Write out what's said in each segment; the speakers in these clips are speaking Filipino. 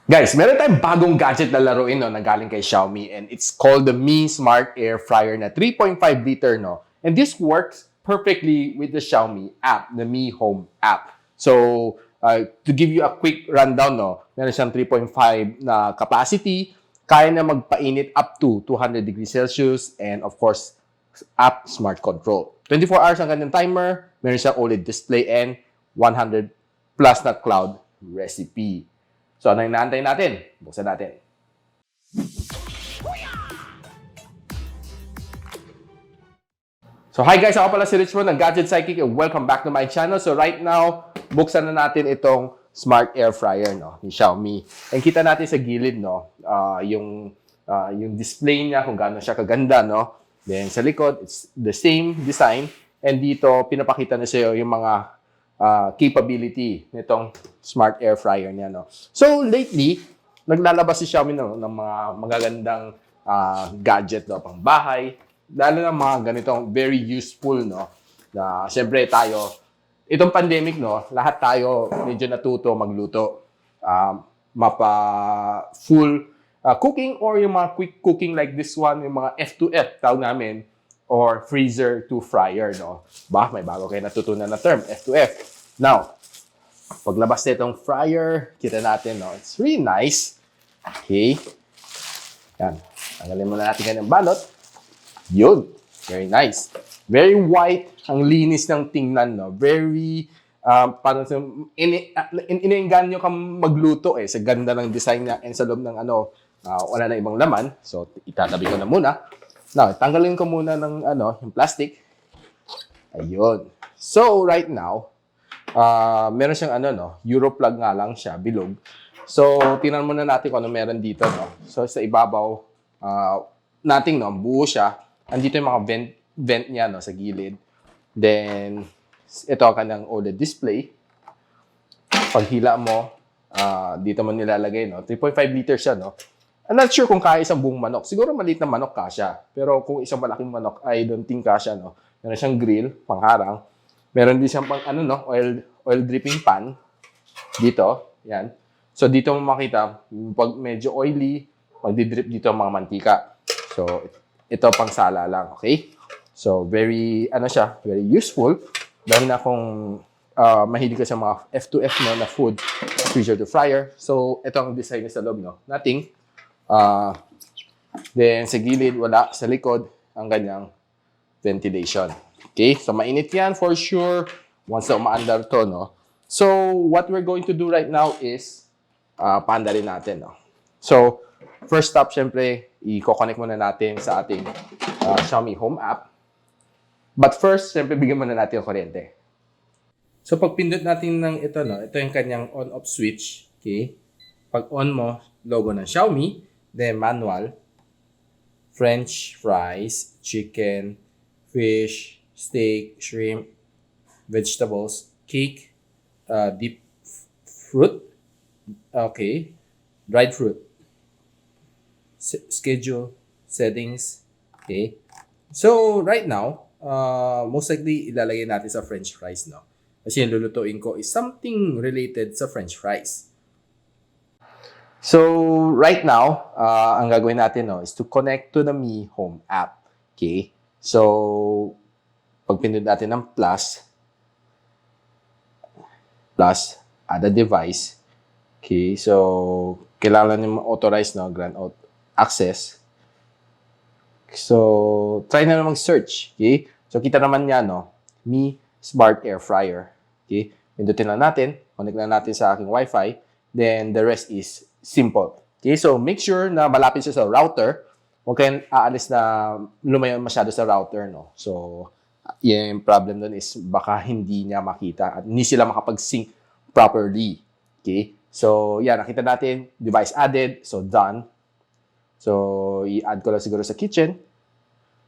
Guys, meron tayong bagong gadget na laruin no, na galing kay Xiaomi and it's called the Mi Smart Air Fryer na 3.5 liter no. And this works perfectly with the Xiaomi app, the Mi Home app. So, to give you a quick rundown no, meron siyang 3.5 na capacity, kaya na magpainit up to 200 degrees Celsius and of course, app smart control. 24 hours ang kanyang timer, meron siyang OLED display and 100 plus na cloud recipe. So, ano yung inaantay natin? Buksan natin. So, hi guys! Ako pala si Richmond ng Gadget, Sidekick and welcome back to my channel. So, right now, buksan na natin itong Smart Air Fryer no, ni Xiaomi. And kita natin sa gilid, no, yung display niya, kung gaano siya kaganda. No? Then, sa likod, it's the same design. And dito, pinapakita na sa'yo yung mga capability nitong Smart Air Fryer niya. No? So, lately, naglalabas si Xiaomi no, ng mga magagandang gadget no, pang bahay. Lalo na mga ganitong very useful. No? Na, siyempre tayo, itong pandemic, no, lahat tayo medyo natuto magluto. Full cooking or yung mga quick cooking like this one, yung mga F2F, tawag namin, or freezer to fryer, no? May bago kayo natutunan na term, F2F. Now, paglabas na itong fryer, kita natin, no? It's really nice. Okay. Yan. Tanggalin muna natin kanyang balot. Yun. Very nice. Very white. Ang linis ng tingnan, no? Very, parang iniinganyo kang magluto, eh, sa ganda ng design niya and sa loob ng wala na ibang laman. So, itatabi ko na muna. Now, tanggalin ko muna ng yung plastic. Ayun. So, right now, meron siyang Euro plug nga lang siya, bilog. So, tingnan muna natin kung ano meron dito, no. So, sa ibabaw, buo siya. Andito yung mga vent niya, no, sa gilid. Then, ito ang kanyang OLED display. Paghila mo, dito mo nilalagay, no. 3.5 liters siya, no. I'm not sure kung kaya isang buong manok. Siguro maliit na manok kasya. Pero kung isang malaking manok, I don't think kasya, no. Meron siyang grill, pangharang. Meron din siyang oil dripping pan. Dito, yan. So, dito mo makita, pag medyo oily, magdidrip dito ang mga mantika. So, ito pang sala lang, okay? So, very useful. Dahil na kung mahilig ka sa mga F2F no, na food, freezer to fryer. So, ito ang design niya sa loob, no. Nothing. Then, sa gilid, wala. Sa likod, ang ganyang ventilation. Okay? So, mainit yan for sure. Once na umaandar to, no? So, what we're going to do right now is, paandarin natin, no? So, first stop, syempre, i-connect muna natin sa ating Xiaomi Home app. But first, syempre, bigyan muna natin yung kuryente. So, pag pindot natin ng ito, no? Ito yung kanyang on-off switch. Okay? Pag on mo, logo ng Xiaomi. Then, manual, French fries, chicken, fish, steak, shrimp, vegetables, cake, deep fruit, okay, dried fruit, schedule, settings, okay. So, right now, most likely, ilalagay natin sa French fries, no? Kasi yung lulutuin ko is something related sa French fries. So, right now, ang gagawin natin no, is to connect to the Mi Home app. Okay? So, pag pinindot natin ng plus, add a device. Okay? So, kailangan nyo authorize, no, grant access. So, try na naman mag-search. Okay? So, kita naman niya, no, Mi Smart Air Fryer. Okay? Pindutin lang natin, connect lang natin sa aking Wi-Fi, then the rest is simple. Okay, so make sure na malapit siya sa router. Huwag kayong aalis na lumayo masyado sa router, no? So, yung problem doon is baka hindi niya makita at hindi sila makapag-sync properly. Okay? So, yan, nakita natin, device added. So, done. So, i-add ko lang siguro sa kitchen.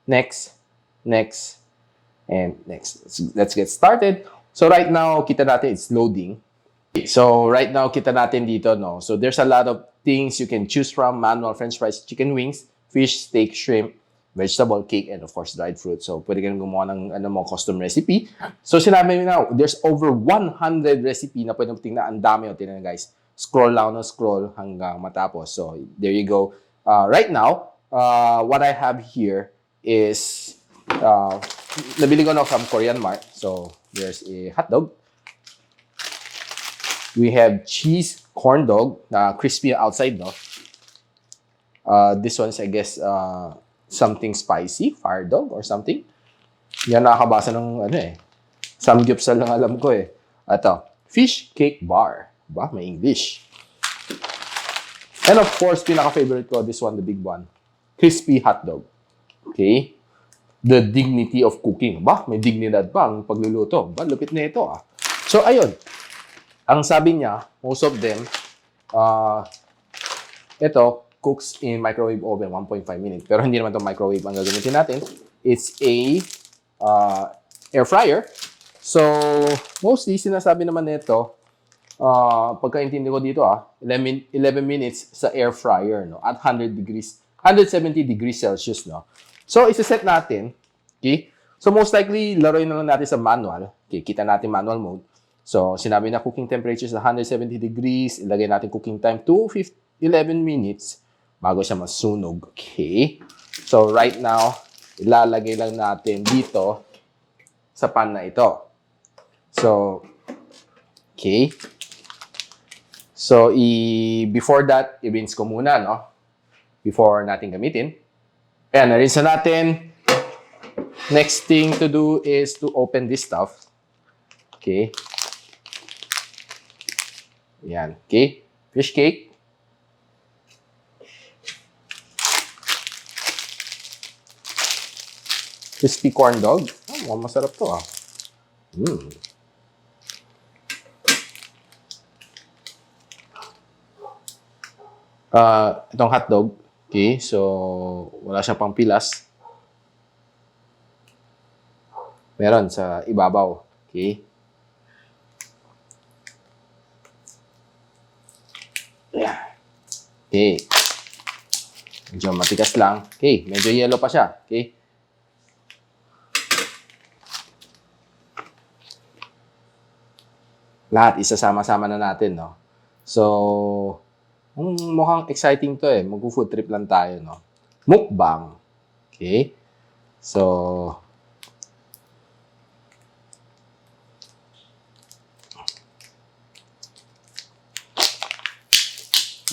Next, and next. Let's get started. So, right now, kita natin it's loading. So, right now, kita natin dito, no? So, there's a lot of things you can choose from. Manual, French fries, chicken wings, fish, steak, shrimp, vegetable, cake, and of course, dried fruit. So, pwede kang gumawa ng custom recipe. So, sinabi mo na, there's over 100 recipe na pwede mo tingnan. Ang dami o tingnan, guys. scroll lang ng scroll hanggang matapos. So, there you go. Right now, what I have here is, nabili ko na from Korean Mart. So, there's a hotdog. We have cheese corn dog na crispy outside, no? This one's, I guess, something spicy, fire dog or something. Yan nakakabasa ng samgyupsal lang alam ko eh. Ito, fish cake bar. Ba, may English. And of course, pinaka-favorite ko, this one, the big one. Crispy hot dog. Okay? The dignity of cooking. Ba, may dignidad pa ang pagluluto. Ba, lupit na ito ah. So, ayun. Ang sabi niya, most of them, ito, cooks in microwave oven, 1.5 minutes. Pero hindi naman itong microwave ang gagamitin natin. It's a air fryer. So, mostly, sinasabi naman nito, pagkaintindi ko dito 11 minutes sa air fryer, no? At 170 degrees Celsius, no? So, isa-set natin, okay? So, most likely, laruin na lang natin sa manual. Okay, kita natin manual mode. So, sinabi na cooking temperature sa 170 degrees, ilagay natin cooking time to 11 minutes bago siya masunog. Okay? So, right now, ilalagay lang natin dito sa pan na ito. So, okay. So, before that, i-rinse ko muna, no? Before natin gamitin. Ayan, na-rinse na natin. Next thing to do is to open this stuff. Okay. Ayan, okay. Fish cake. Crispy corn dog. Oh, masarap to Itong hotdog. Okay, so wala siyang pang pilas. Meron sa ibabaw. Okay. Yeah. Okay. Medyo matigas lang. Okay, medyo yellow pa siya. Okay. Lahat isasama-sama na natin, no? So, mukhang exciting to eh. Mag-food trip lang tayo, no? Mukbang. Okay? So,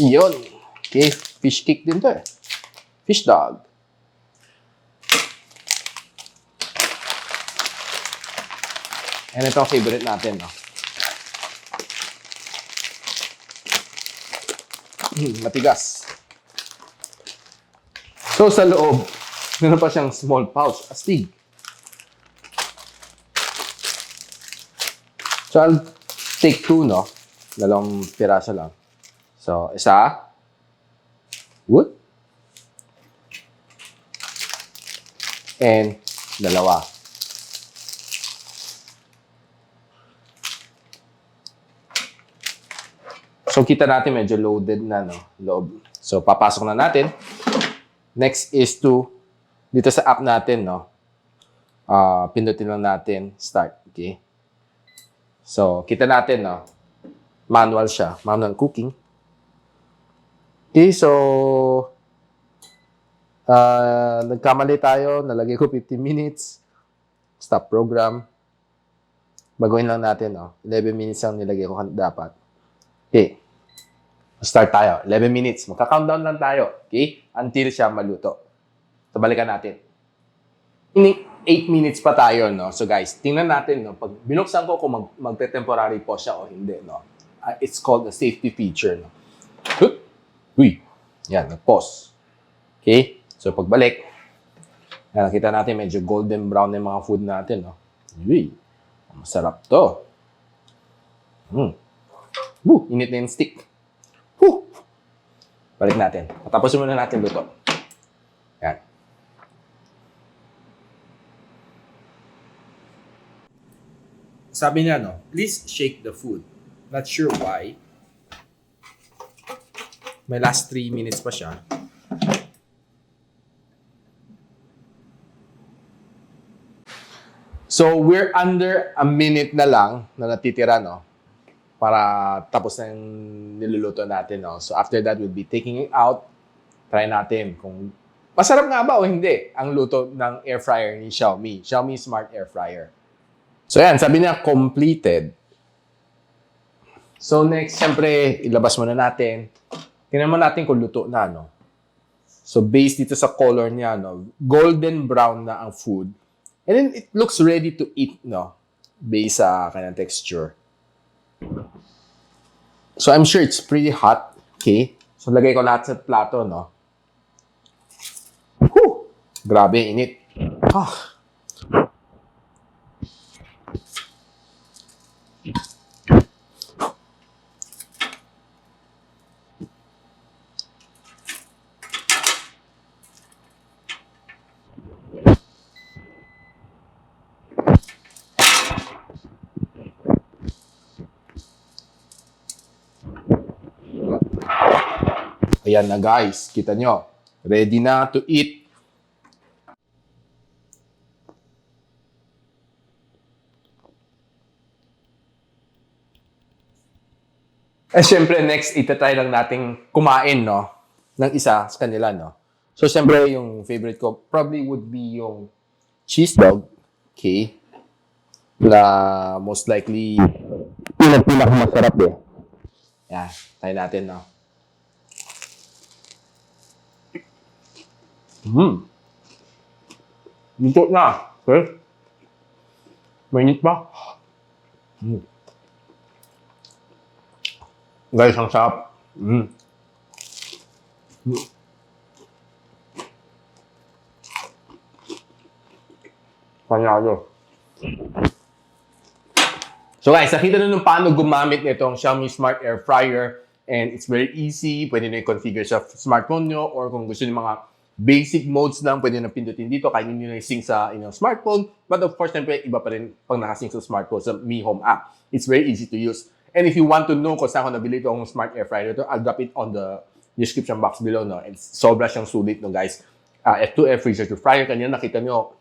iyon. Okay, fish cake din to eh. Fish dog. And ito ang favorite natin, no? Matigas. So, sa loob, meron pa siyang small pouch, astig. So, I'll take 2, no? Dalawang piraso lang. So, isa. Wood. And dalawa. So, kita natin medyo loaded na, no? Loob. So, papasok na natin. Next is to, dito sa app natin, no? Pindutin lang natin, start. Okay? So, kita natin, no? Manual siya. Manual cooking. Okay, so, nagkamali tayo. Nalagay ko 15 minutes. Stop program. Baguhin lang natin, no? 11 minutes ang nilagay ko dapat. Okay. Start tayo. 11 minutes. Magka-countdown lang tayo. Okay? Until siya maluto. So, balikan natin. 8 minutes pa tayo, no? So, guys, tingnan natin, no? Pag binuksan ko kung magte-temporary pause siya o hindi, no? It's called a safety feature, no? Uy! Yan, nag-pause. Okay? So, pagbalik, nakita natin medyo golden brown yung mga food natin, no? Uy! Masarap to. Init na yung stick. Balik natin. Tapos muna natin luto. Yan. Sabi niya, no? Please shake the food. Not sure why. May last 3 minutes pa siya. So, we're under a minute na lang na natitira, no? para tapos na yung niluluto natin. No? So after that, we'll be taking it out. Try natin kung masarap nga ba o hindi ang luto ng air fryer ni Xiaomi. Xiaomi Smart Air Fryer. So yan, sabi niya completed. So next, syempre, ilabas muna natin. Tingnan mo natin kung luto na, no? So based dito sa color niya, no? Golden brown na ang food. And then it looks ready to eat, no? Based sa kanyang texture. So I'm sure it's pretty hot. Okay? So lagay ko lahat sa plato, no? Whew! Grabe, init. Ah. Ayan na guys, kita nyo. Ready na to eat. Eh syempre next, itatry lang nating kumain, no? Ng isa sa kanila, no? So syempre yung favorite ko probably would be yung cheese dog. Okay? Na most likely pinakamasarap eh. Yan, try natin, no? Luto na. Okay? Mainit pa. Guys, ang sarap. Panalo. So guys, nakita na nung paano gumamit nitong Xiaomi Smart Air Fryer. And it's very easy. Pwede na i-configure sa smartphone nyo or kung gusto nyo mga basic modes lang, pwede na pindutin dito. Kaya nyo na i-sync sa inyong smartphone. But of course, siyempre, iba pa rin pag nakasync sa smartphone sa Mi Home app. It's very easy to use. And if you want to know kung saan ko nabili itong Smart Air Fryer ito, I'll drop it on the description box below. No? And sobra siyang sulit, no, guys. F2F freezer to fryer. Kanina nakita nyo,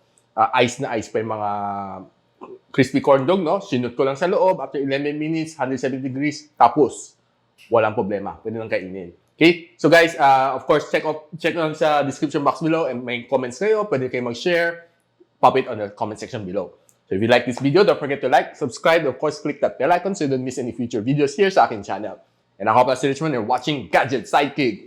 ice na ice pa yung mga crispy corn dog, no? Sinut ko lang sa loob. After 11 minutes, 170 degrees. Tapos, walang problema. Pwede lang kainin. Okay? So guys, of course, check lang sa description box below and may comments kayo. Pwede kayo mag-share. Pop it on the comment section below. So if you like this video, don't forget to like, subscribe, of course, click that bell icon so you don't miss any future videos here sa aking channel. And I hope that's it, you're watching Gadget Sidekick.